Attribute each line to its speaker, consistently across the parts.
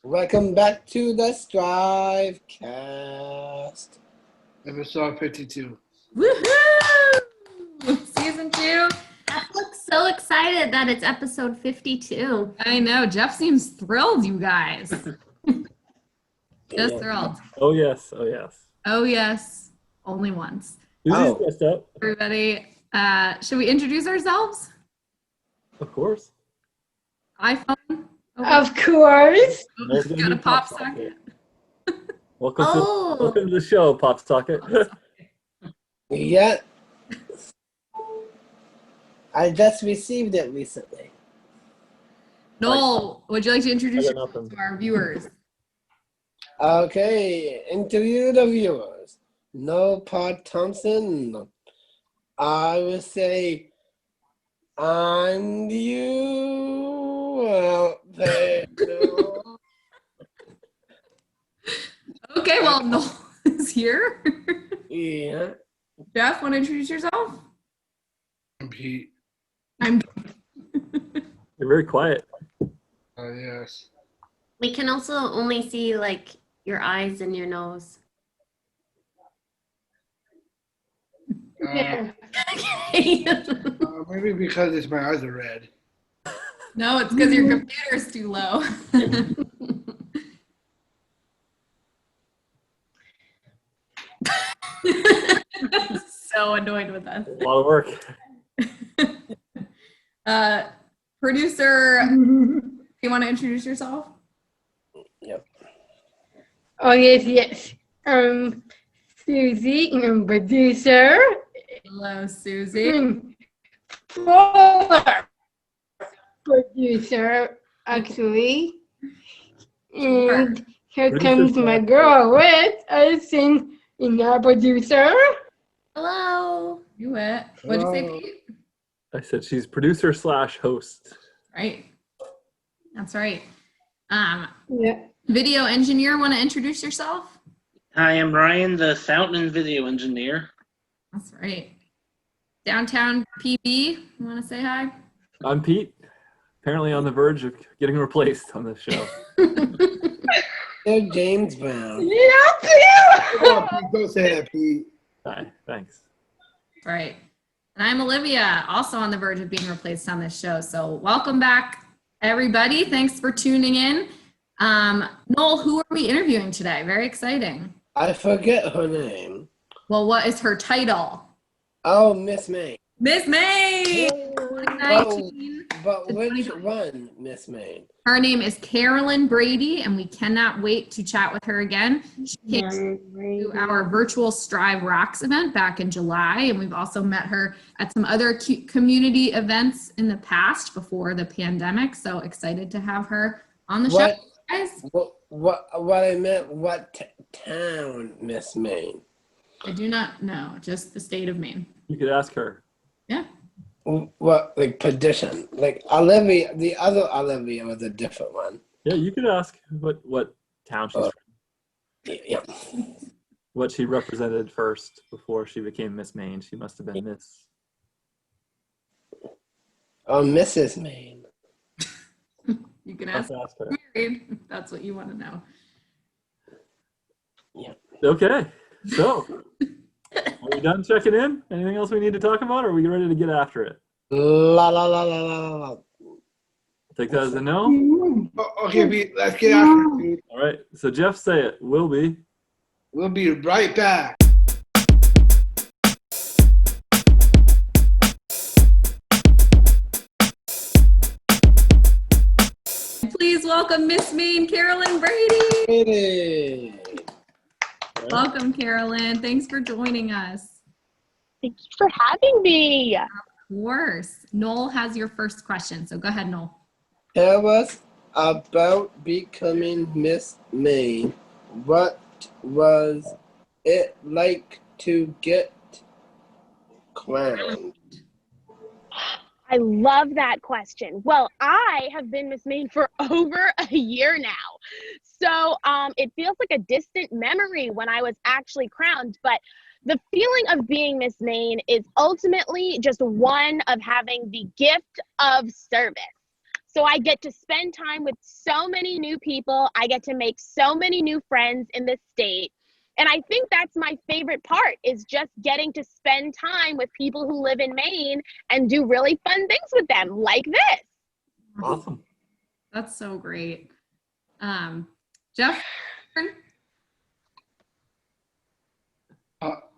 Speaker 1: Welcome back to the STRIVECast.
Speaker 2: Episode 52.
Speaker 3: Woohoo! Season 2.
Speaker 4: Jeff looks so excited that it's episode 52.
Speaker 3: I know. Jeff seems thrilled, you guys. Just thrilled.
Speaker 5: Oh, yes. Oh, yes.
Speaker 3: Oh, yes. Only once.
Speaker 5: Susie's dressed up.
Speaker 3: Everybody, should we introduce ourselves?
Speaker 5: Of course.
Speaker 3: iPhone?
Speaker 4: Of course.
Speaker 5: There's
Speaker 3: Got
Speaker 5: gonna
Speaker 3: a
Speaker 5: be
Speaker 3: pop socket.
Speaker 5: Welcome,
Speaker 4: Oh.
Speaker 5: welcome to the show, Pop Socket.
Speaker 1: Yeah. I just received it recently.
Speaker 3: Noel, would you like to introduce
Speaker 5: I got
Speaker 3: yourself
Speaker 5: nothing.
Speaker 3: to our viewers?
Speaker 1: Okay, interview the viewers. No Pod Thompson. I will say, and you out there.
Speaker 3: Okay, well, Noel is here.
Speaker 1: Yeah.
Speaker 3: Jeff, want to introduce yourself?
Speaker 2: I'm Pete.
Speaker 3: I'm
Speaker 5: You're very quiet.
Speaker 2: Yes.
Speaker 4: We can also only see like your eyes and your nose.
Speaker 2: Maybe because my eyes are red.
Speaker 3: No, it's because your computer's too low. So annoyed with us.
Speaker 5: A lot of work.
Speaker 3: Producer, you want to introduce yourself?
Speaker 1: Yep.
Speaker 6: Oh, yes. Susie, producer.
Speaker 3: Hello, Susie.
Speaker 6: Fuller producer, actually. And here
Speaker 5: Producer
Speaker 6: comes my girl, Liz, us in our producer.
Speaker 4: Hello.
Speaker 3: You it. What'd you say,
Speaker 1: Hello.
Speaker 3: Pete?
Speaker 5: I said she's producer / host.
Speaker 3: Right. That's right.
Speaker 6: Yeah.
Speaker 3: Video engineer, want to introduce yourself?
Speaker 7: Hi, I'm Ryan, the sound and video engineer.
Speaker 3: That's right. Downtown PB, you want to say hi?
Speaker 5: I'm Pete. Apparently on the verge of getting replaced on this show.
Speaker 1: They're James Brown.
Speaker 2: Come on, Pete, don't say that, Pete.
Speaker 5: Hi, thanks.
Speaker 3: Right. And I'm Olivia, also on the verge of being replaced on this show. So welcome back, everybody. Thanks for tuning in. Noel, who are we interviewing today? Very exciting.
Speaker 1: I forget her name.
Speaker 3: Well, what is her title?
Speaker 1: Oh, Miss May.
Speaker 3: Miss May!
Speaker 1: Oh,
Speaker 3: 2019.
Speaker 1: but which one, Miss May?
Speaker 3: Her name is Carolyn Brady, and we cannot wait to chat with her again. She came to our virtual Strive Rocks event back in July, and we've also met her at some other community events in the past before the pandemic. So excited to have her on the show, guys.
Speaker 1: What I meant, what town, Miss May?
Speaker 3: I do not know, just the state of Maine.
Speaker 5: You could ask her.
Speaker 3: Yeah.
Speaker 1: What, like, petition? Like, Olivia, the other Olivia was a different one.
Speaker 5: Yeah, you could ask what town she's from.
Speaker 1: Yeah.
Speaker 5: What she represented first before she became Miss Maine. She must have been Miss.
Speaker 1: Oh, Mrs. Maine.
Speaker 3: You can
Speaker 5: Let's
Speaker 3: ask
Speaker 5: ask her.
Speaker 3: if that's what you want to know.
Speaker 5: Okay, so are we done checking in? Anything else we need to talk about, or are we ready to get after it?
Speaker 1: La la la la la la la.
Speaker 5: Take that as a no?
Speaker 2: Oh, okay, Pete, let's get after it, Pete.
Speaker 5: All right, so Jeff, say it. Will be.
Speaker 2: We'll be right back.
Speaker 3: Please welcome Miss Maine, Carolyn Brady.
Speaker 1: Hey.
Speaker 3: Welcome, Carolyn. Thanks for joining us.
Speaker 8: Thank you for having me.
Speaker 3: Of course. Noel has your first question, so go ahead, Noel.
Speaker 1: Tell us about becoming Miss Maine. What was it like to get crowned?
Speaker 8: I love that question. Well, I have been Miss Maine for over a year now. So it feels like a distant memory when I was actually crowned, but the feeling of being Miss Maine is ultimately just one of having the gift of service. So I get to spend time with so many new people. I get to make so many new friends in this state. And I think that's my favorite part, is just getting to spend time with people who live in Maine and do really fun things with them, like this.
Speaker 5: Awesome.
Speaker 3: That's so great. Jeff?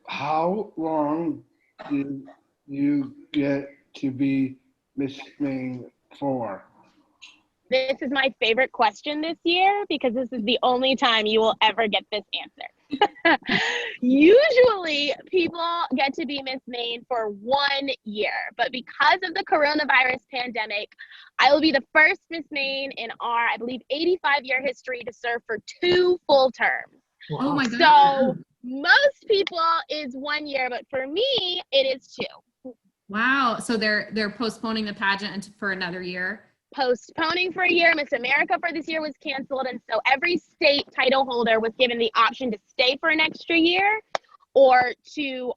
Speaker 2: How long do you get to be Miss Maine for?
Speaker 8: This is my favorite question this year because this is the only time you will ever get this answer. Usually people get to be Miss Maine for 1 year, but because of the coronavirus pandemic, I will be the first Miss Maine in our, I believe, 85-year history to serve for 2 full terms.
Speaker 3: Oh my God.
Speaker 8: So most people is 1 year, but for me, it is 2.
Speaker 3: Wow. So they're postponing the pageant for another year.
Speaker 8: Postponing for a year. Miss America for this year was canceled, and so every state title holder was given the option to stay for an extra year or to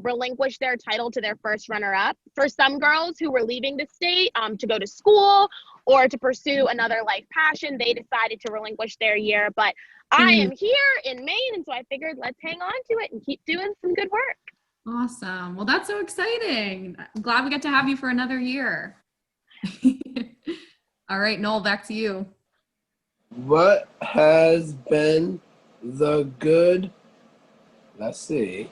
Speaker 8: relinquish their title to their first runner-up. For some girls who were leaving the state to go to school or to pursue another life passion, they decided to relinquish their year. But I am here in Maine, and so I figured let's hang on to it and keep doing some good work.
Speaker 3: Awesome. Well, that's so exciting. I'm glad we get to have you for another year. All right, Noel, back to you.
Speaker 1: What has been the good, let's see,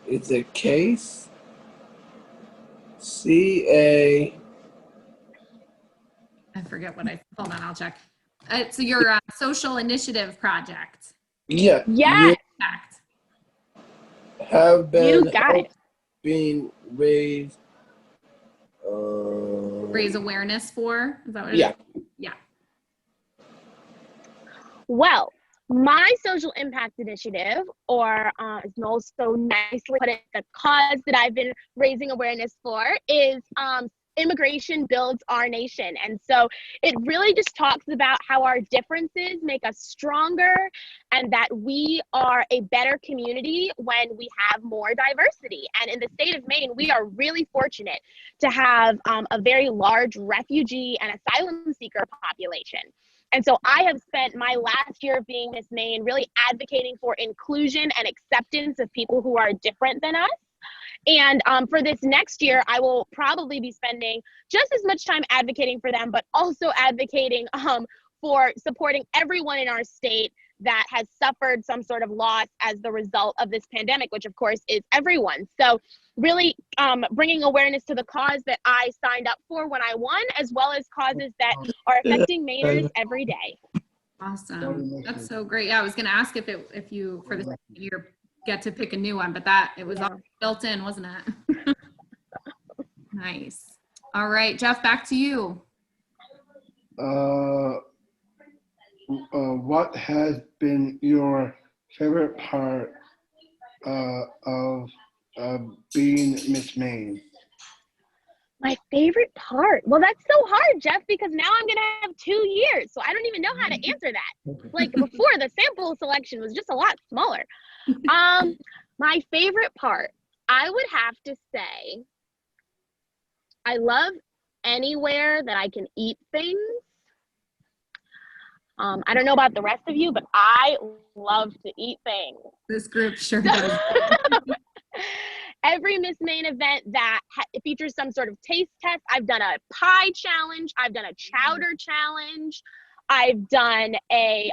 Speaker 1: it's a case, CA,
Speaker 3: I forget what hold on, I'll check. So your social initiative project.
Speaker 1: yeah,
Speaker 8: Yes,
Speaker 3: Fact.
Speaker 1: have been
Speaker 8: you got it.
Speaker 1: being raised,
Speaker 3: Raise awareness for? Is that what it
Speaker 1: yeah.
Speaker 3: is? Yeah.
Speaker 8: Well, my social impact initiative, or as Noel so nicely put it, the cause that I've been raising awareness for is immigration builds our nation. And so it really just talks about how our differences make us stronger and that we are a better community when we have more diversity. And in the state of Maine, we are really fortunate to have a very large refugee and asylum seeker population. And so I have spent my last year of being Miss Maine really advocating for inclusion and acceptance of people who are different than us. And for this next year, I will probably be spending just as much time advocating for them, but also advocating for supporting everyone in our state that has suffered some sort of loss as the result of this pandemic, which of course is everyone. So really bringing awareness to the cause that I signed up for when I won, as well as causes that are affecting Mainers every day.
Speaker 3: Awesome. That's so great. Yeah, I was going to ask if you for this year get to pick a new one, but that it was all built in, wasn't it? Nice. All right, Jeff, back to you.
Speaker 2: What has been your favorite part of being Miss Maine?
Speaker 8: My favorite part? Well, that's so hard, Jeff, because now I'm going to have 2 years. So I don't even know how to answer that. Like before, the sample selection was just a lot smaller. My favorite part, I would have to say, I love anywhere that I can eat things. I don't know about the rest of you, but I love to eat things.
Speaker 3: This group sure does.
Speaker 8: Every Miss Maine event that features some sort of taste test, I've done a pie challenge, I've done a chowder challenge, I've done a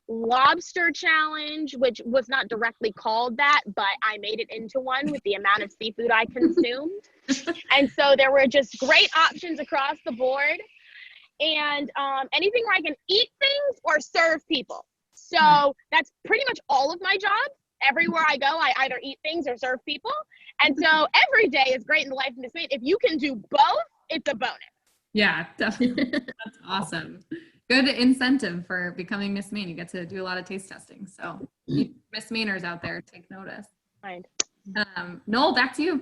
Speaker 8: lobster challenge, which was not directly called that, but I made it into one with the amount of seafood I consumed. And so there were just great options across the board. And anything where I can eat things or serve people. So that's pretty much all of my jobs. Everywhere I go, I either eat things or serve people. And so every day is great in the life of Miss Maine. If you can do both, it's a bonus.
Speaker 3: Yeah, definitely. That's awesome. Good incentive for becoming Miss Maine. You get to do a lot of taste testing. So you Miss Mainers out there, take notice.
Speaker 8: Fine.
Speaker 3: Noel, back to you.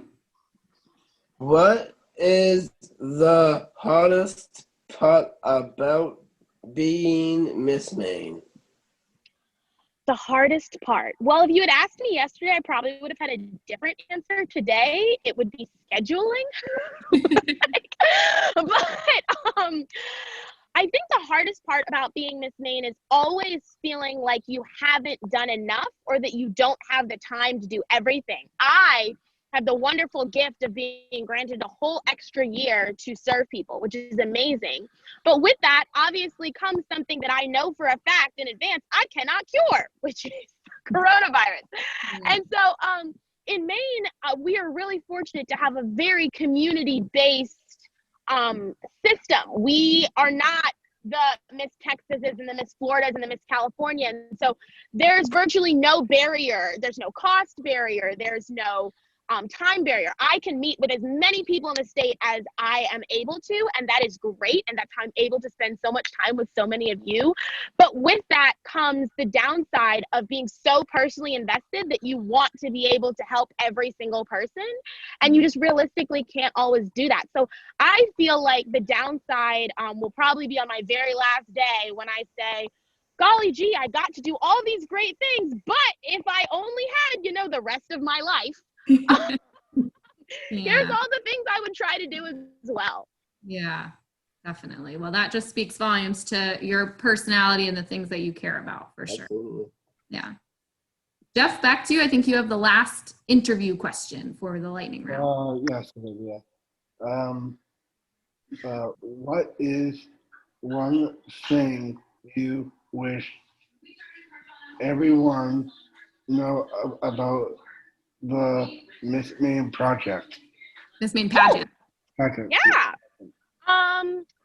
Speaker 1: What is the hardest part about being Miss Maine?
Speaker 8: The hardest part. Well, if you had asked me yesterday, I probably would have had a different answer. Today, it would be scheduling. But I think the hardest part about being Miss Maine is always feeling like you haven't done enough or that you don't have the time to do everything. I have the wonderful gift of being granted a whole extra year to serve people, which is amazing. But with that, obviously comes something that I know for a fact in advance I cannot cure, which is coronavirus. And so in Maine, we are really fortunate to have a very community-based system. We are not the Miss Texases and the Miss Floridas and the Miss California. And so there's virtually no barrier. There's no cost barrier. There's no time barrier. I can meet with as many people in the state as I am able to, and that is great. And that's how I'm able to spend so much time with so many of you. But with that comes the downside of being so personally invested that you want to be able to help every single person, and you just realistically can't always do that. So I feel like the downside will probably be on my very last day when I say, golly gee, I got to do all these great things, but if I only had, the rest of my life, here's all the things I would try to do as well.
Speaker 3: Yeah, definitely. Well, that just speaks volumes to your personality and the things that you care about, for sure.
Speaker 1: Absolutely.
Speaker 3: Yeah. Jeff, back to you. I think you have the last interview question for the lightning round.
Speaker 2: Yes, Olivia. What is one thing you wish everyone know about the Miss Maine project?
Speaker 3: Miss Maine pageant.
Speaker 8: Yeah.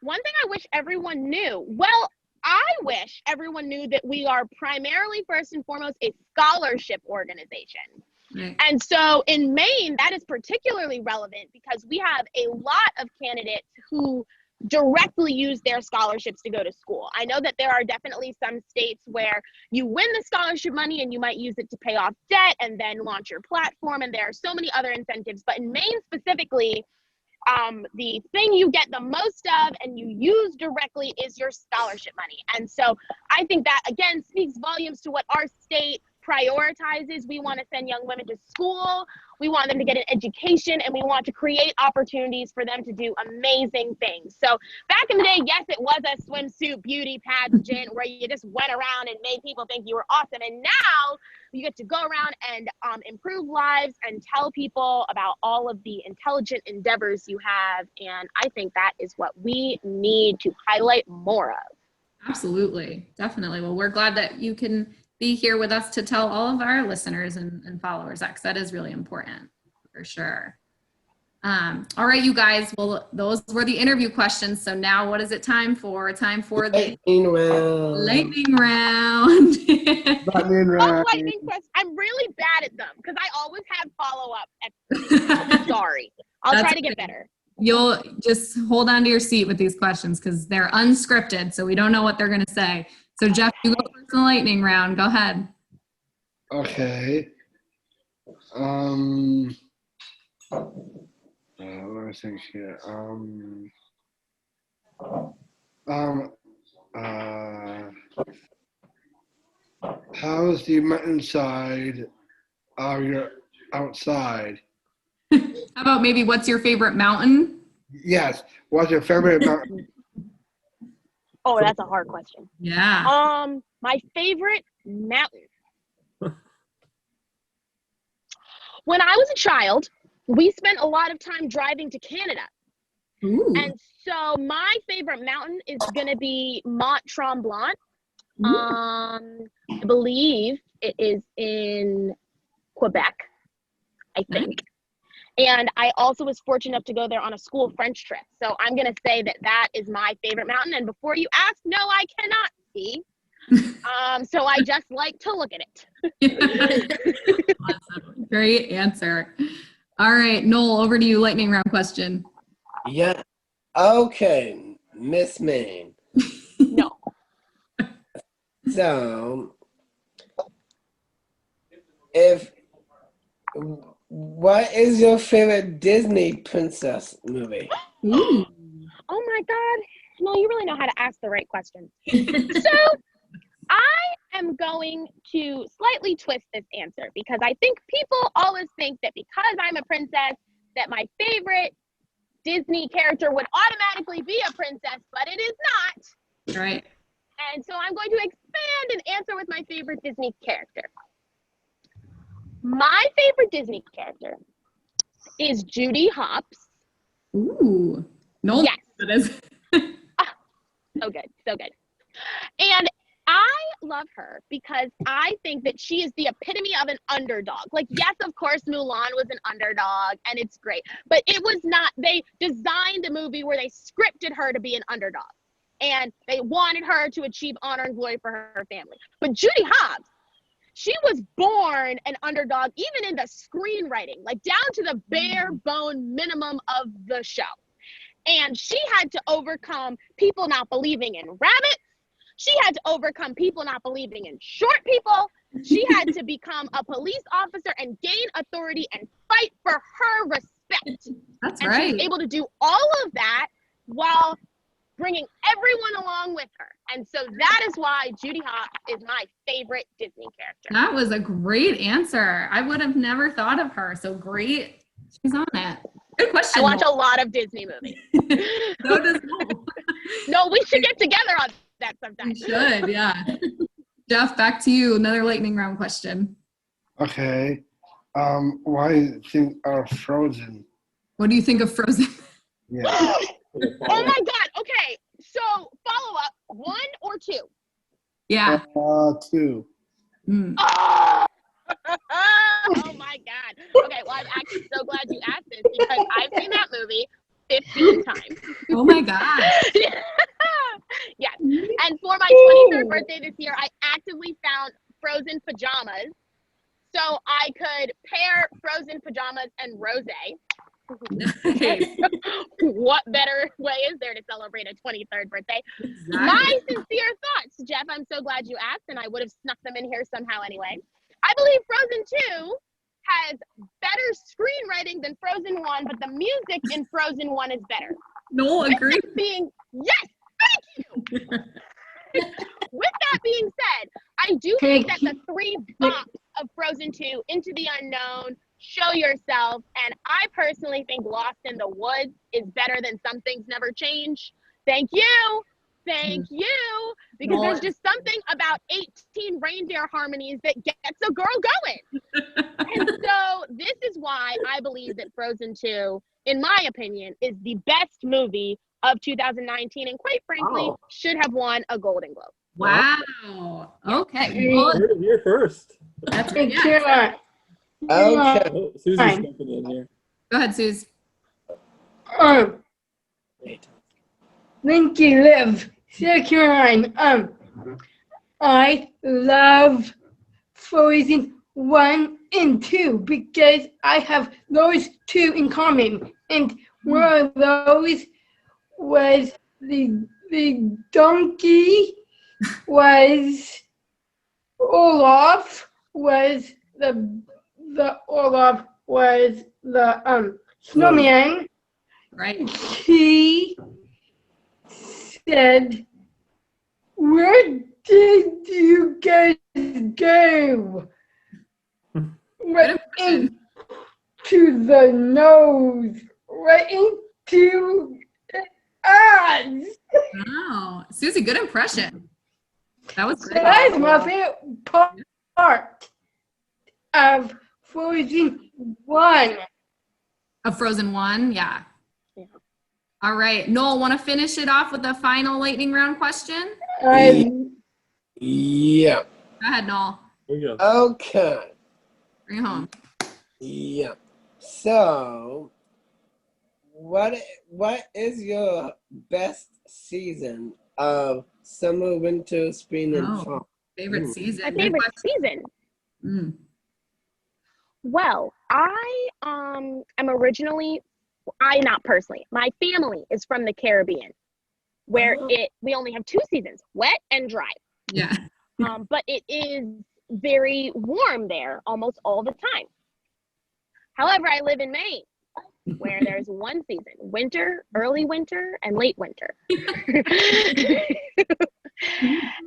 Speaker 8: One thing I wish everyone knew. Well, I wish everyone knew that we are primarily, first and foremost, a scholarship organization.
Speaker 3: Right.
Speaker 8: And so in Maine, that is particularly relevant because we have a lot of candidates who directly use their scholarships to go to school. I know that there are definitely some states where you win the scholarship money and you might use it to pay off debt and then launch your platform, and there are so many other incentives. But in Maine specifically, the thing you get the most of and you use directly is your scholarship money. And so I think that, again, speaks volumes to what our state prioritizes. We want to send young women to school, we want them to get an education, and we want to create opportunities for them to do amazing things. So back in the day, yes, it was a swimsuit beauty pageant where you just went around and made people think you were awesome. And now you get to go around and improve lives and tell people about all of the intelligent endeavors you have. And I think that is what we need to highlight more of.
Speaker 3: Absolutely. Definitely. Well, we're glad that you can be here with us to tell all of our listeners and followers that, because that is really important for sure. All right, you guys. Well, those were the interview questions. So now what is it time for? Time for the lightning round.
Speaker 2: Lightning round.
Speaker 8: Lightning questions. I'm really bad at them because I always have follow-up. I'm sorry. I'll try to get better.
Speaker 3: You'll just hold on to your seat with these questions because they're unscripted, so we don't know what they're going to say. So Jeff, you go first in the lightning round. Go ahead.
Speaker 2: Okay. Let me think here. How's the mountainside of your outside?
Speaker 3: How about maybe what's your favorite mountain?
Speaker 2: Yes. What's your favorite mountain?
Speaker 8: Oh, that's a hard question.
Speaker 3: Yeah.
Speaker 8: My favorite mountain. When I was a child, we spent a lot of time driving to Canada.
Speaker 3: Ooh.
Speaker 8: And so my favorite mountain is going to be Mont Tremblant. I believe it is in Quebec, I think. And I also was fortunate enough to go there on a school French trip. So I'm going to say that that is my favorite mountain. And before you ask, no, I cannot ski. So I just like to look at it.
Speaker 3: Awesome. Great answer. All right, Noel, over to you. Lightning round question.
Speaker 1: Yeah. Okay, Miss Maine.
Speaker 8: No.
Speaker 1: So, what is your favorite Disney princess movie?
Speaker 3: Ooh.
Speaker 8: Oh my God. No, you really know how to ask the right question. So I am going to slightly twist this answer because I think people always think that because I'm a princess, that my favorite Disney character would automatically be a princess, but it is not.
Speaker 3: Right.
Speaker 8: And so I'm going to expand and answer with my favorite Disney character. My favorite Disney character is Judy Hopps.
Speaker 3: Ooh. No.
Speaker 8: Yes.
Speaker 3: That is.
Speaker 8: So good, so good. And I love her because I think that she is the epitome of an underdog. Like, yes, of course, Mulan was an underdog and it's great, but it was not, they designed a movie where they scripted her to be an underdog and they wanted her to achieve honor and glory for her family. But Judy Hopps, she was born an underdog, even in the screenwriting, like down to the bare bone minimum of the show. And she had to overcome people not believing in rabbits. She had to overcome people not believing in short people. She had to become a police officer and gain authority and fight for her respect.
Speaker 3: That's
Speaker 8: And
Speaker 3: right.
Speaker 8: she was able to do all of that while bringing everyone along with her. And so that is why Judy Hopps is my favorite Disney character.
Speaker 3: That was a great answer. I would have never thought of her. So great. She's on it. Good question.
Speaker 8: I watch a lot of Disney movies.
Speaker 3: So does Noel.
Speaker 8: No, we should get together on that
Speaker 3: We
Speaker 8: sometime.
Speaker 3: should, yeah. Jeff, back to you. Another lightning round question.
Speaker 2: Okay. Why do you think are Frozen?
Speaker 3: What do you think of Frozen?
Speaker 2: Yeah.
Speaker 8: Oh my God. Okay. So follow up, 1 or 2?
Speaker 3: Yeah.
Speaker 2: 2.
Speaker 3: Mm.
Speaker 8: Oh! Oh my God. Okay, well, I'm actually so glad you asked this because I've seen that movie 15 times.
Speaker 3: Oh my God.
Speaker 8: Yes. And for my 23rd birthday this year, I actively found Frozen pajamas so I could pair Frozen pajamas and rosé.
Speaker 3: Nice.
Speaker 8: What better way is there to celebrate a 23rd birthday?
Speaker 3: Exactly.
Speaker 8: My sincere thoughts, Jeff. I'm so glad you asked, and I would have snuck them in here somehow anyway. I believe Frozen 2 has better screenwriting than Frozen 1, but the music in Frozen 1 is better.
Speaker 3: Noel agreed.
Speaker 8: Yes, thank you. With that being said, I do think that the 3 bops of Frozen 2, Into the Unknown, Show Yourself, and I personally think Lost in the Woods is better than Some Things Never Change. Thank you. Thank you. Because there's just something about 18 reindeer harmonies that gets a girl going. And so this is why I believe that Frozen 2, in my opinion, is the best movie of 2019 and quite frankly should have won a Golden Globe.
Speaker 3: Wow. Okay. Well,
Speaker 5: Heard it here first.
Speaker 3: that's
Speaker 6: Thank
Speaker 3: yeah.
Speaker 6: you.
Speaker 1: Okay.
Speaker 5: Oh, Susie's
Speaker 6: Fine.
Speaker 5: jumping in here.
Speaker 3: Go ahead, Suze.
Speaker 1: Wait.
Speaker 6: Linky Liv, South Carolina. I love Frozen 1 and 2 because I have those 2 in common. And one of those was the donkey was Olaf, was the Olaf was the snowman.
Speaker 3: Right.
Speaker 6: He said, "Where did you guys go?" Right into the nose, right into the eyes.
Speaker 3: Wow. Susie, good impression. That was
Speaker 6: So
Speaker 3: great.
Speaker 6: that's my favorite part of Frozen 1.
Speaker 3: Of Frozen 1, yeah.
Speaker 8: Yeah.
Speaker 3: All right. Noel, want to finish it off with a final lightning round question?
Speaker 1: Yeah.
Speaker 3: Go ahead, Noel.
Speaker 5: Here we go.
Speaker 1: Okay.
Speaker 3: Bring it home.
Speaker 1: Yeah. So, what is your best season of summer, winter, spring, and
Speaker 3: Oh.
Speaker 1: fall?
Speaker 3: Favorite
Speaker 1: Ooh.
Speaker 3: season.
Speaker 8: My
Speaker 3: Good
Speaker 8: favorite
Speaker 3: question.
Speaker 8: season.
Speaker 3: Mm.
Speaker 8: Well, I am originally, not personally, my family is from the Caribbean, where we only have 2 seasons, wet and dry.
Speaker 3: Yeah.
Speaker 8: But it is very warm there almost all the time. However, I live in Maine, where there's 1 season, winter, early winter, and late winter.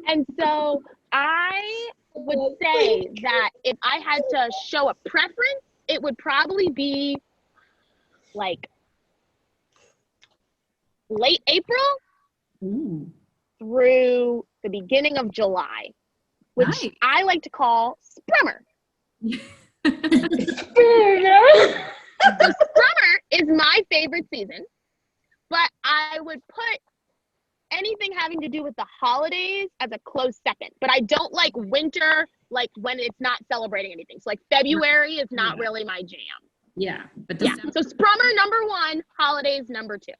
Speaker 8: And so I would say that if I had to show a preference, it would probably be like late April
Speaker 3: Ooh,
Speaker 8: through the beginning of July, which
Speaker 3: nice.
Speaker 8: I like to call sprummer. So summer is my favorite season, but I would put anything having to do with the holidays as a close second. But I don't like winter, like when it's not celebrating anything. So like February is not really my jam.
Speaker 3: Yeah, but
Speaker 8: Yeah.
Speaker 3: December,
Speaker 8: So sprummer number 1, holidays number 2.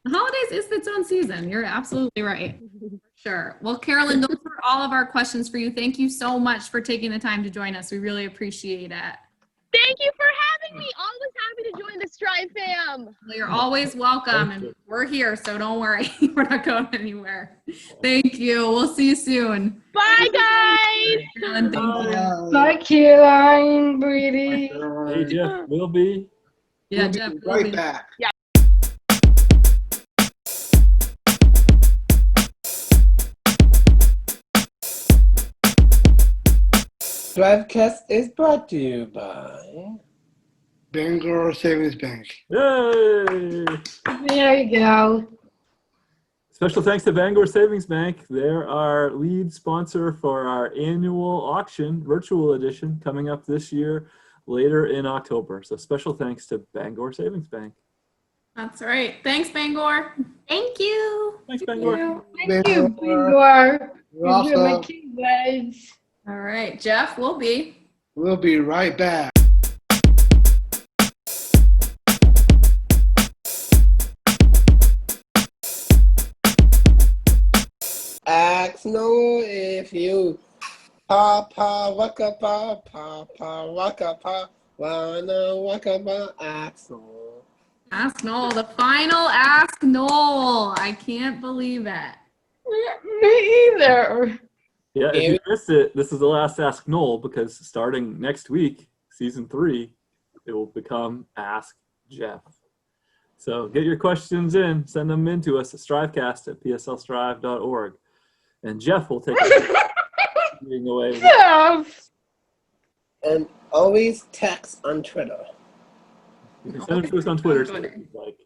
Speaker 3: the holidays is its own season. You're absolutely right. Sure. Well, Carolyn, those were all of our questions for you. Thank you so much for taking the time to join us. We really appreciate it.
Speaker 8: Thank you for having me. Always happy to join the Strive fam.
Speaker 3: Well, you're always welcome,
Speaker 5: Thank
Speaker 3: and
Speaker 5: you.
Speaker 3: we're here, so don't worry. We're not going anywhere. Thank you. We'll see you soon.
Speaker 8: Bye, guys.
Speaker 3: Carolyn, thank you.
Speaker 6: Bye, Caroline, Brady.
Speaker 5: Hey, Jeff, will be.
Speaker 3: Yeah,
Speaker 2: We'll be
Speaker 3: Jeff. we'll
Speaker 2: right
Speaker 3: be-
Speaker 2: back.
Speaker 1: STRIVECast is brought to you by
Speaker 2: Bangor Savings Bank.
Speaker 5: Yay!
Speaker 6: There you go.
Speaker 5: Special thanks to Bangor Savings Bank. They're our lead sponsor for our annual auction, virtual edition, coming up this year, later in October. So special thanks to Bangor Savings Bank.
Speaker 3: That's right. Thanks, Bangor.
Speaker 4: Thank you.
Speaker 5: Thanks, Bangor.
Speaker 6: Thank you,
Speaker 2: Bangor.
Speaker 6: Bangor.
Speaker 2: You're
Speaker 6: You're my
Speaker 2: awesome.
Speaker 6: keywords.
Speaker 3: All right, Jeff, we'll be.
Speaker 2: We'll be right back.
Speaker 1: Ask no if you Papa waka pa Papa waka pa wanna waka pa ask no.
Speaker 3: Ask Noel, the final Ask Noel. I can't believe it.
Speaker 6: Me either.
Speaker 5: Yeah, if you missed it, this is the last Ask Noel, because starting next week, season 3, it will become Ask Jeff. So get your questions in, send them in to us at strivecast@pslstrive.org. And Jeff will take it away.
Speaker 6: Yes.
Speaker 1: And always text on Twitter.
Speaker 5: You can send them to us on Twitter, so it's like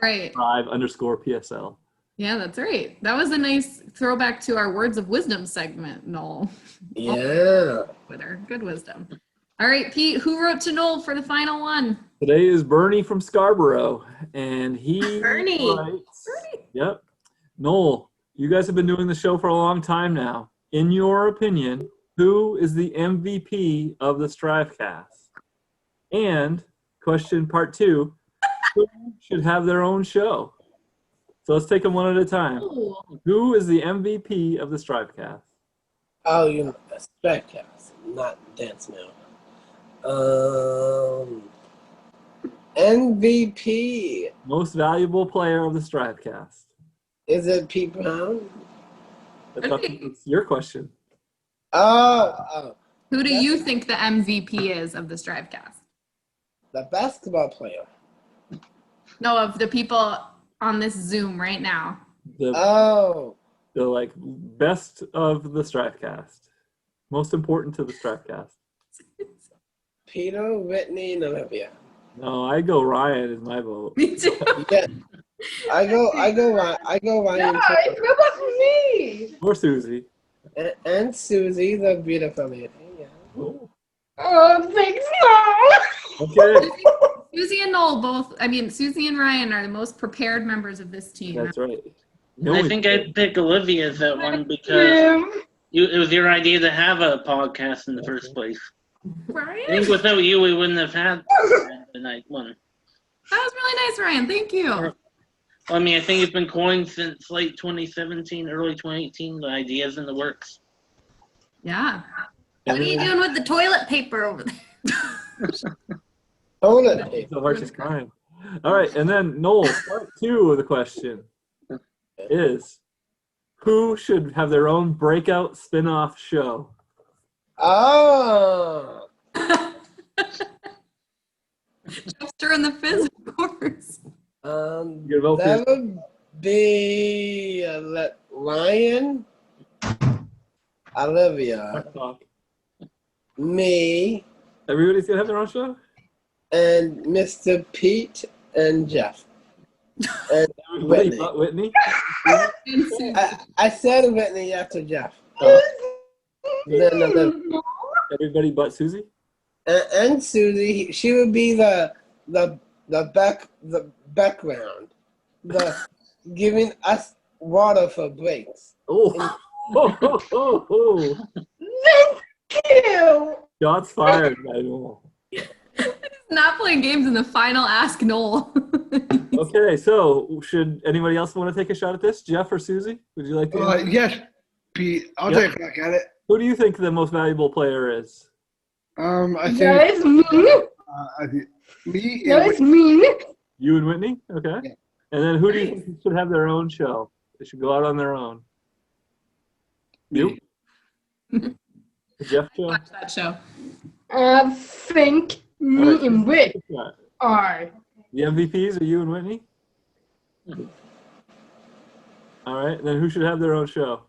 Speaker 3: Right.
Speaker 5: @strive_PSL.
Speaker 3: Yeah, that's right. That was a nice throwback to our Words of Wisdom segment, Noel.
Speaker 1: Yeah.
Speaker 3: Twitter. Good wisdom. All right, Pete, who wrote to Noel for the final one?
Speaker 5: Today is Bernie from Scarborough, and he
Speaker 4: Bernie.
Speaker 5: writes, Yep. Noel, you guys have been doing the show for a long time now. In your opinion, who is the MVP of the STRIVEcast? And question part 2, who should have their own show? So let's take them one at a time.
Speaker 3: Oh,
Speaker 5: Who is the MVP of the STRIVEcast?
Speaker 1: Oh, you know, STRIVECast, not Dance Mill. MVP.
Speaker 5: Most valuable player of the STRIVEcast.
Speaker 1: Is it Pete Brown?
Speaker 5: It's your question.
Speaker 1: Oh,
Speaker 3: who do you think the MVP is of the STRIVEcast?
Speaker 1: the basketball player.
Speaker 3: No, of the people on this Zoom right now.
Speaker 5: The
Speaker 1: Oh,
Speaker 5: like best of the STRIVEcast. Most important to the STRIVEcast.
Speaker 1: Peter, Whitney, and Olivia.
Speaker 5: No, I go Ryan is my vote.
Speaker 3: Me too.
Speaker 1: Yeah, I go Ryan.
Speaker 6: No, it's about me.
Speaker 5: Or Susie.
Speaker 1: And Susie, the beautiful lady. Yeah.
Speaker 5: Oh,
Speaker 6: Oh, thanks, Mom.
Speaker 5: okay,
Speaker 3: Susie and Noel both, Susie and Ryan are the most prepared members of this team.
Speaker 5: that's right.
Speaker 7: I think I'd pick Olivia as that one because it was your idea to have a podcast in the first place. I
Speaker 3: Ryan?
Speaker 7: think without you, we wouldn't have had the night one.
Speaker 3: That was really nice, Ryan. Thank you.
Speaker 7: I mean, I think it's been coined since late 2017, early 2018. The idea's in the works.
Speaker 3: Yeah.
Speaker 4: What are you doing with the toilet paper over there?
Speaker 1: Toilet paper.
Speaker 5: The harshest crime. All right, and then Noel, part 2 of the question is, who should have their own breakout spin-off show?
Speaker 1: Oh,
Speaker 3: Chester and the Fizz, of course.
Speaker 5: You're gonna vote for
Speaker 1: that would be Ryan. Olivia,
Speaker 5: Talk.
Speaker 1: me,
Speaker 5: Everybody's gonna have their own show?
Speaker 1: and Mr. Pete and Jeff. And
Speaker 5: Everybody
Speaker 1: Whitney.
Speaker 5: but Whitney?
Speaker 3: And Susie.
Speaker 1: I said Whitney after Jeff.
Speaker 5: Everybody
Speaker 1: Then
Speaker 5: but Susie?
Speaker 1: and Susie, she would be the background, the giving us water for breaks.
Speaker 5: Oh. Oh.
Speaker 6: Thank you.
Speaker 5: Shots fired by Noel.
Speaker 3: Not playing games in the final Ask Noel.
Speaker 5: Okay, so should anybody else want to take a shot at this? Jeff or Susie? Would you like to?
Speaker 2: Yes, Pete. I'll
Speaker 5: Yep.
Speaker 2: take a crack at it.
Speaker 5: Who do you think the most valuable player is?
Speaker 2: I think,
Speaker 6: That is me.
Speaker 2: I think me
Speaker 6: That
Speaker 2: and
Speaker 6: is me.
Speaker 5: You and Whitney? Okay.
Speaker 2: Yeah.
Speaker 5: And then who do you think should have their own show? They should go out on their own. You? Jeff show?
Speaker 3: Watch that show.
Speaker 6: I think me
Speaker 5: All right.
Speaker 6: and Rick are.
Speaker 5: The MVPs are you and Whitney? All right, then who should have their own show?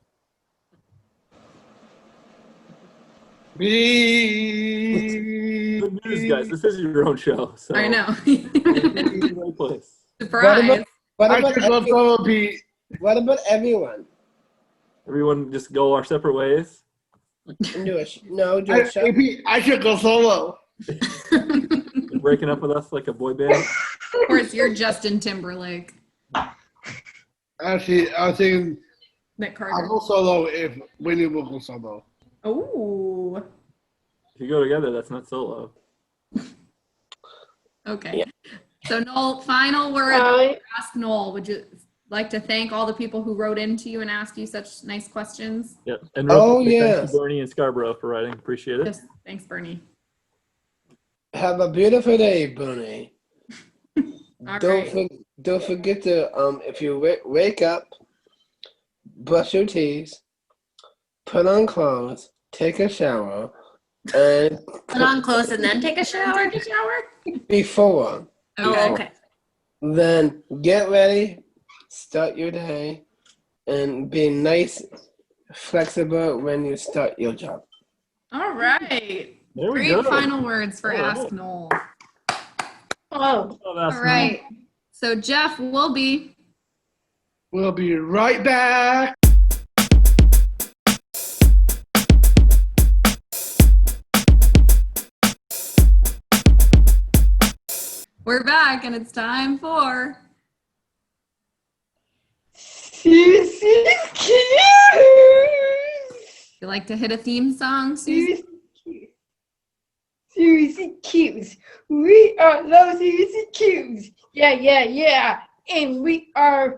Speaker 2: me.
Speaker 5: Good news, guys. This is your own show. So
Speaker 3: I know.
Speaker 5: you're in the right place.
Speaker 3: Surprise.
Speaker 1: What
Speaker 2: I
Speaker 1: about
Speaker 2: should go solo, Pete.
Speaker 1: what about everyone?
Speaker 5: Everyone just go our separate ways.
Speaker 1: Do a do a show.
Speaker 2: Hey, Pete, I should go solo.
Speaker 5: You're breaking up with us like a boy band.
Speaker 3: Of course, you're Justin Timberlake.
Speaker 2: Actually, I was thinking
Speaker 3: Nick
Speaker 2: I'll
Speaker 3: Carter.
Speaker 2: go solo if Winnie will go solo.
Speaker 3: Oh.
Speaker 5: If you go together, that's not solo.
Speaker 3: Okay.
Speaker 1: Yeah.
Speaker 3: So Noel, final word.
Speaker 6: I
Speaker 3: Ask Noel. Would you like to thank all the people who wrote into you and asked you such nice questions?
Speaker 5: Yep. And real
Speaker 1: Oh,
Speaker 5: quick, thank
Speaker 1: yes.
Speaker 5: you, Bernie and Scarborough, for writing. Appreciate it.
Speaker 3: Yes. Thanks, Bernie.
Speaker 1: Have a beautiful day, Bernie.
Speaker 3: All right.
Speaker 1: Don't forget to if you wake up, brush your teeth, put on clothes, take a shower, and
Speaker 4: Put on clothes and then take a shower.
Speaker 3: Take a shower?
Speaker 1: before.
Speaker 3: Okay.
Speaker 4: Oh, okay.
Speaker 1: Then get ready, start your day, and be nice, flexible when you start your job.
Speaker 3: All right.
Speaker 5: There we
Speaker 3: Great
Speaker 5: go.
Speaker 3: final words for
Speaker 5: All right.
Speaker 3: Ask Noel.
Speaker 6: oh,
Speaker 5: Oh, that's
Speaker 3: All right. So Jeff will be.
Speaker 2: We'll be right back.
Speaker 3: We're back, and it's time for.
Speaker 6: Susie Cute.
Speaker 3: You like to hit a theme song, Susie?
Speaker 6: Susie Cute. Susie Cute. We are those Susie Cute. Yeah. And we are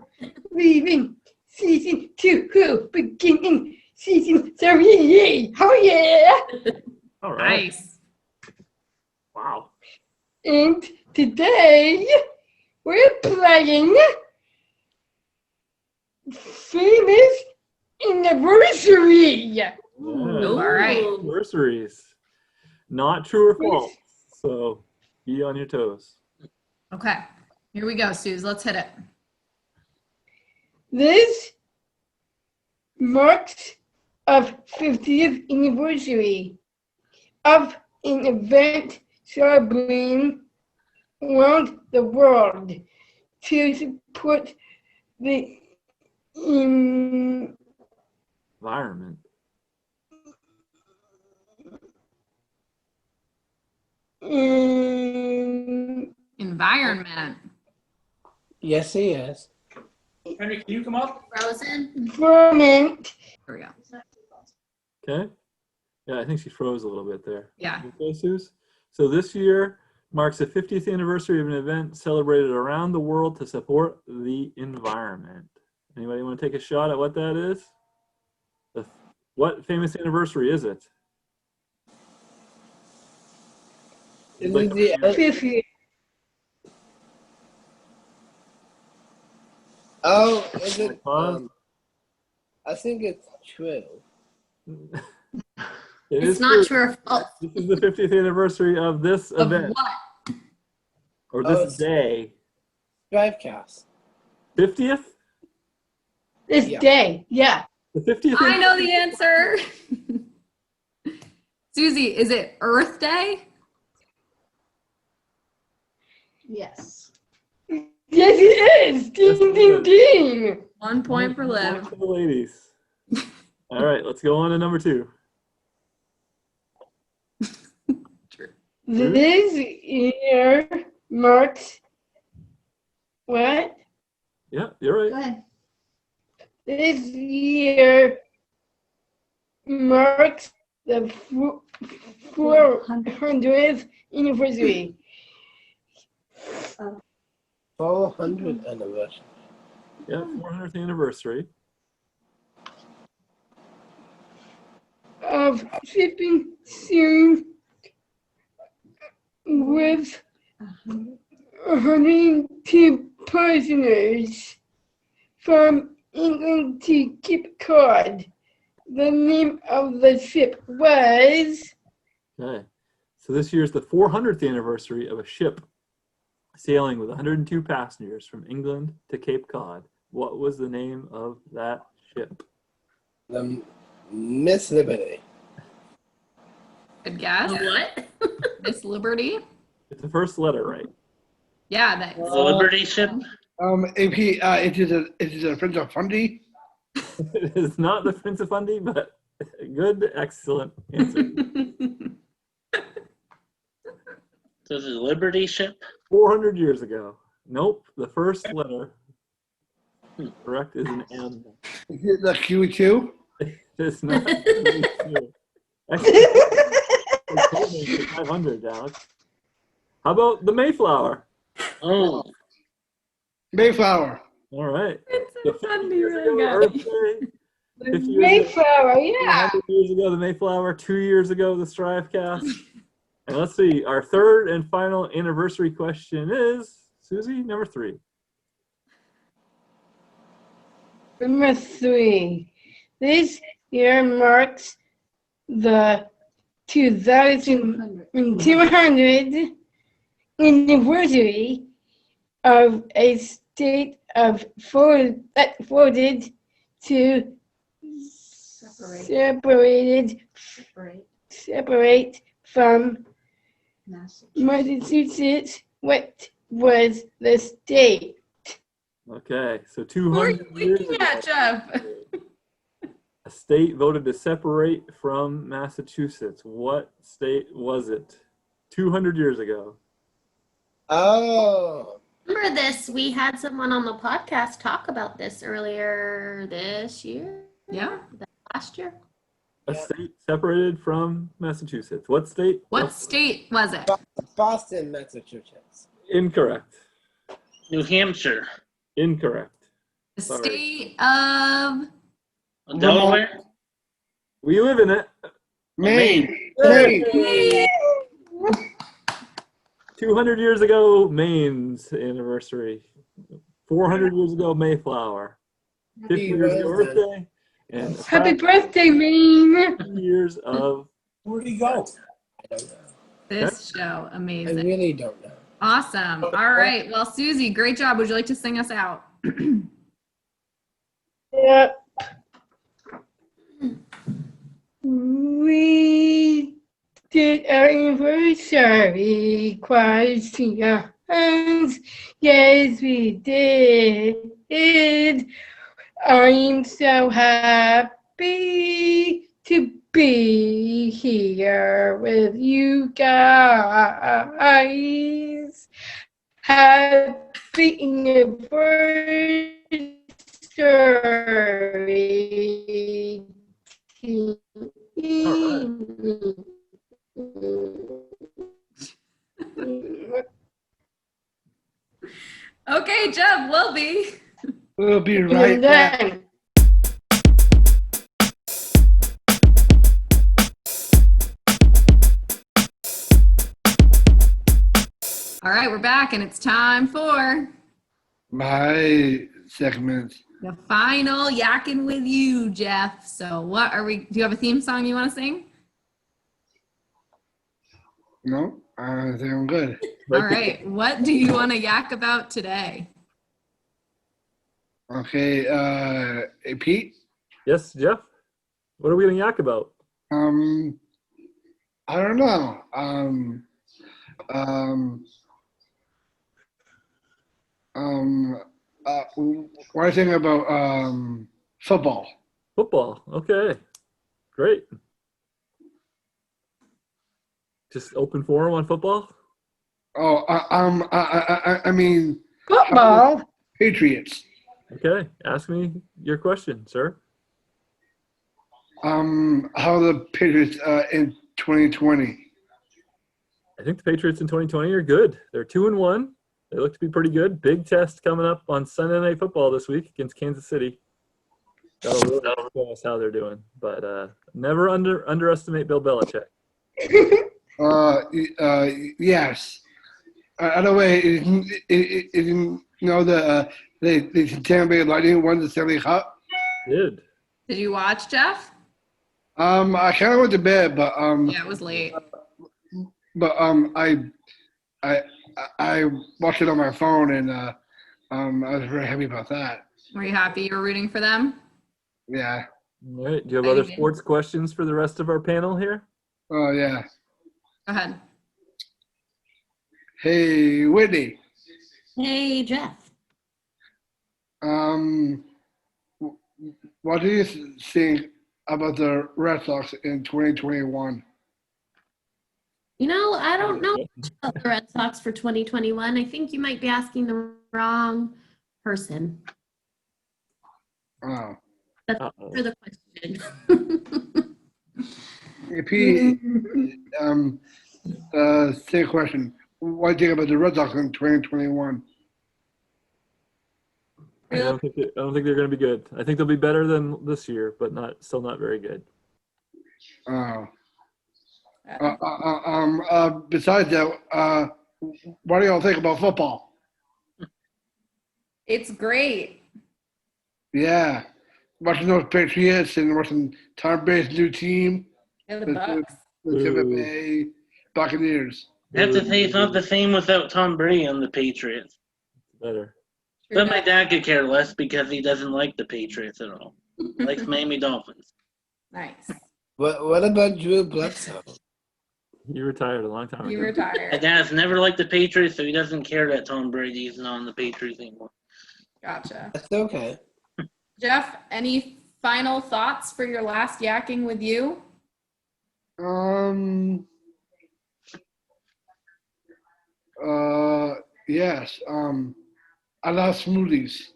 Speaker 6: leaving season 2, beginning season 3. Oh yeah!
Speaker 5: all right.
Speaker 3: Nice.
Speaker 5: Wow.
Speaker 6: And today we're playing famous anniversary.
Speaker 5: Yeah.
Speaker 3: All right.
Speaker 5: Anniversaries. Not true or false. So be on your toes.
Speaker 3: Okay. Here we go, Suze. Let's hit it.
Speaker 6: This marks of 50th anniversary of an event celebrating around the world to support the
Speaker 5: Environment.
Speaker 3: Environment.
Speaker 1: Yes, he is.
Speaker 7: Henry, can you come up?
Speaker 4: Frozen.
Speaker 6: environment.
Speaker 3: Here we go.
Speaker 5: Okay. Yeah, I think she froze a little bit there.
Speaker 3: Yeah.
Speaker 5: Okay, Suze? So this year marks the 50th anniversary of an event celebrated around the world to support the environment. Anybody want to take a shot at what that is? What famous anniversary is it?
Speaker 1: Is
Speaker 5: Like
Speaker 1: it the
Speaker 6: 50th.
Speaker 1: oh? Is it?
Speaker 5: Pause.
Speaker 1: I think it's true.
Speaker 5: It
Speaker 4: It's
Speaker 5: is
Speaker 4: not true or false.
Speaker 5: This is the 50th anniversary of this
Speaker 3: Of
Speaker 5: event
Speaker 3: what?
Speaker 5: or
Speaker 1: Oh,
Speaker 5: this
Speaker 1: it's-
Speaker 5: day.
Speaker 1: STRIVECast.
Speaker 5: 50th?
Speaker 6: This
Speaker 1: Yeah.
Speaker 6: day, yeah.
Speaker 5: The 50th.
Speaker 3: I know the answer. Susie, is it Earth Day?
Speaker 6: Yes. Yes, it is.
Speaker 5: Yes,
Speaker 6: Ding,
Speaker 5: it
Speaker 6: ding,
Speaker 5: is.
Speaker 6: ding.
Speaker 3: 1 point for
Speaker 5: One
Speaker 3: Liv.
Speaker 5: for the ladies. All right, let's go on to number 2.
Speaker 6: This year marks what?
Speaker 5: Yeah, you're right.
Speaker 3: Go ahead.
Speaker 6: This year marks the 400th anniversary
Speaker 1: 400th anniversary.
Speaker 5: Yeah, 400th anniversary.
Speaker 6: of shipping series with 102 prisoners from England to Cape Cod. The name of the ship was
Speaker 5: Okay. So this year is the 400th anniversary of a ship sailing with 102 passengers from England to Cape Cod. What was the name of that ship?
Speaker 1: The Miss Liberty.
Speaker 3: Good guess.
Speaker 4: What?
Speaker 3: Miss Liberty.
Speaker 5: It's the first letter, right?
Speaker 3: Yeah, that.
Speaker 7: The Liberty ship?
Speaker 2: AP, it is a Prince of Fundy.
Speaker 5: It is not the Prince of Fundy, but good, excellent answer.
Speaker 7: This is Liberty ship?
Speaker 5: 400 years ago. Nope, the first letter correct is an M.
Speaker 2: Is it the Q2?
Speaker 5: It's not. Excellent. 500, Alex. How about the Mayflower?
Speaker 7: Oh,
Speaker 2: Mayflower.
Speaker 5: All right.
Speaker 3: It's
Speaker 5: So
Speaker 3: a fun
Speaker 5: 50 years
Speaker 3: really
Speaker 5: ago,
Speaker 3: good.
Speaker 5: Earth Day. 50 years ago,
Speaker 6: Mayflower, yeah.
Speaker 5: 100 years ago, the Mayflower. 2 years ago, the STRIVECast. And let's see, our third and final anniversary question is, Susie, number 3.
Speaker 6: Number 3. This year marks the 2200th anniversary of a state of that voted to separate from Massachusetts. What was the state?
Speaker 5: Okay, so
Speaker 3: Who are
Speaker 5: 200
Speaker 3: you
Speaker 5: years
Speaker 3: looking
Speaker 5: ago,
Speaker 3: at, Jeff?
Speaker 5: a state voted to separate from Massachusetts. What state was it? 200 years ago.
Speaker 1: Oh,
Speaker 4: Remember this? We had someone on the podcast talk about this earlier this year.
Speaker 3: Yeah.
Speaker 4: Last year.
Speaker 5: A state separated from Massachusetts. What state?
Speaker 3: What state was it?
Speaker 1: Boston, Massachusetts.
Speaker 5: Incorrect.
Speaker 7: New Hampshire.
Speaker 5: Incorrect.
Speaker 3: The
Speaker 5: Sorry.
Speaker 3: state of.
Speaker 7: Delaware?
Speaker 5: We live in it.
Speaker 2: Maine.
Speaker 5: Hey! 200 years ago, Maine's anniversary. 400 years ago, Mayflower. 50 years ago, Earth Day. And
Speaker 6: Happy birthday, Maine.
Speaker 5: 2 years of
Speaker 1: Where'd he go? I don't know.
Speaker 3: This show.
Speaker 1: I
Speaker 3: Amazing.
Speaker 1: really don't know.
Speaker 3: Awesome. All right. Well, Susie, great job. Would you like to sing us out?
Speaker 6: Yeah. We did our anniversary questions. Yes, we did. I'm so happy to be here with you guys. Happy anniversary.
Speaker 3: Okay, Jeff, we'll be.
Speaker 2: We'll be right back.
Speaker 6: Done.
Speaker 3: All right, we're back, and it's time for
Speaker 2: My segment.
Speaker 3: the final Yakking with You, Jeff. So, what are we? Do you have a theme song you want to sing?
Speaker 2: No, I think I'm good.
Speaker 3: All right, what do you want to yak about today?
Speaker 2: Okay, hey, Pete,
Speaker 5: Yes, Jeff? What are we going to yak about?
Speaker 2: I don't know. What do you think about football?
Speaker 5: Football. Okay. Great. Just open forum on football?
Speaker 2: Oh, I mean
Speaker 6: Football.
Speaker 2: Patriots.
Speaker 5: Okay. Ask me your question, sir.
Speaker 2: How the Patriots in 2020?
Speaker 5: I think the Patriots in 2020 are good. They're 2-1. They look to be pretty good. Big test coming up on Sunday Night Football this week against Kansas City. That'll really show us how they're doing. But never underestimate Bill Belichick.
Speaker 2: Yes. By the way, you know the Tampa Bay Lightning won the Stanley Cup.
Speaker 5: Did
Speaker 3: you watch, Jeff?
Speaker 2: I kind of went to bed, but
Speaker 3: Yeah, it was late.
Speaker 2: I watched it on my phone, and I was very happy about that.
Speaker 3: Were you happy you were rooting for them?
Speaker 2: Yeah.
Speaker 5: All right. Do you have other sports questions for the rest of our panel here?
Speaker 2: Oh yeah.
Speaker 3: Go ahead.
Speaker 2: Hey, Whitney.
Speaker 4: Hey, Jeff.
Speaker 2: What do you think about the Red Sox in 2021?
Speaker 4: You know, I don't know much about the Red Sox for 2021. I think you might be asking the wrong person.
Speaker 2: Oh.
Speaker 4: That's for the question.
Speaker 2: Same question. What do you think about the Red Sox in 2021?
Speaker 5: I don't think they're going to be good. I think they'll be better than this year, but still not very good.
Speaker 2: Oh. Besides that, what do y'all think about football?
Speaker 3: It's great.
Speaker 2: Yeah. Watching those Patriots and watching Tom Brady's new team.
Speaker 3: Yeah, the Bucks.
Speaker 2: The Tampa Bay Buccaneers.
Speaker 7: I have to say, it's not the same without Tom Brady on the Patriots.
Speaker 5: Better.
Speaker 7: But my dad could care less because he doesn't like the Patriots at all. He likes Miami Dolphins.
Speaker 3: Nice.
Speaker 1: What about Drew Bledsoe?
Speaker 5: He retired a long time ago.
Speaker 3: You
Speaker 7: My
Speaker 3: retired.
Speaker 7: dad's never liked the Patriots, so he doesn't care that Tom Brady's not on the Patriots anymore.
Speaker 3: Gotcha.
Speaker 1: That's okay.
Speaker 3: Jeff, any final thoughts for your last yakking with you?
Speaker 2: Yes. I love smoothies.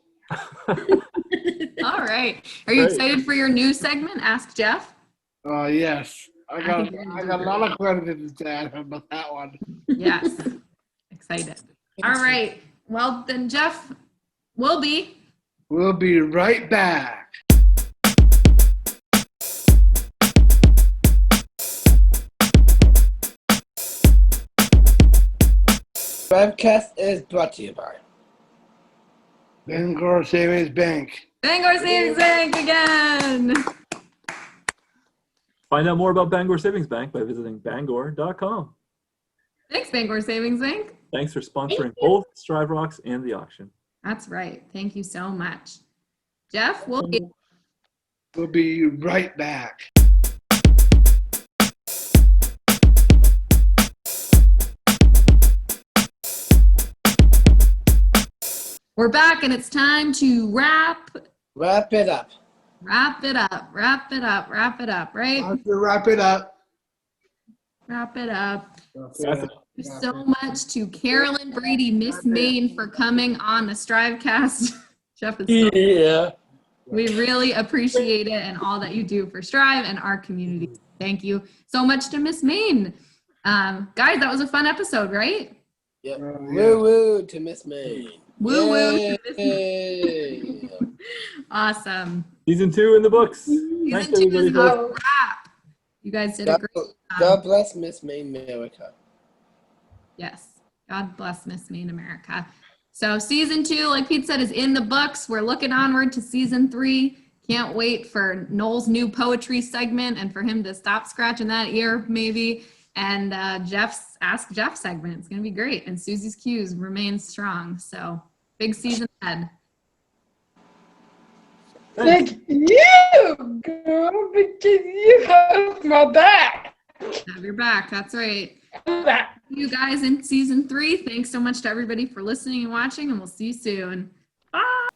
Speaker 3: All right. Are you excited for your new segment, Ask Jeff?
Speaker 2: Yes. I got
Speaker 3: think you're gonna
Speaker 2: a
Speaker 3: do
Speaker 2: lot of questions to ask about that one.
Speaker 3: Yes. Excited. All right. Well, then, Jeff, we'll be
Speaker 2: right back.
Speaker 1: STRIVECast is brought to you by
Speaker 2: Bangor Savings Bank.
Speaker 3: Bangor Savings Bank again.
Speaker 5: Find out more about Bangor Savings Bank by visiting bangor.com.
Speaker 3: Thanks, Bangor Savings Bank.
Speaker 5: Thanks for sponsoring both Strive Rocks and the auction.
Speaker 3: That's right. Thank you so much. Jeff, we'll
Speaker 2: be right back.
Speaker 3: We're back, and it's time to wrap
Speaker 1: it up.
Speaker 3: Wrap it up, right?
Speaker 2: Have to wrap it up.
Speaker 3: Wrap it up. Thank you so much to Carolyn Brady, Miss Maine, for coming on the STRIVEcast. Jeff is so
Speaker 1: Yeah.
Speaker 3: We really appreciate it and all that you do for Strive and our community. Thank you so much to Miss Maine. Guys, that was a fun episode, right?
Speaker 1: Yep. Woo-woo to Miss Maine.
Speaker 3: Woo-woo to Miss Maine. Awesome.
Speaker 5: Season 2 in the books.
Speaker 3: Season
Speaker 5: Thanks,
Speaker 3: 2
Speaker 5: everybody.
Speaker 3: is a wrap. You guys did a great job.
Speaker 1: God bless Miss Maine America.
Speaker 3: Yes. God bless Miss Maine America. So season 2, like Pete said, is in the books. We're looking onward to season 3. Can't wait for Noel's new poetry segment and for him to stop scratching that ear maybe. And Jeff's Ask Jeff segment. It's going to be great. And Susie's Cues remains strong. So big season ahead.
Speaker 6: Thank you, girl, because you have my back.
Speaker 3: Have your back. That's right.
Speaker 6: Back.
Speaker 3: You guys in season 3. Thanks so much to everybody for listening and watching, and we'll see you soon. Bye.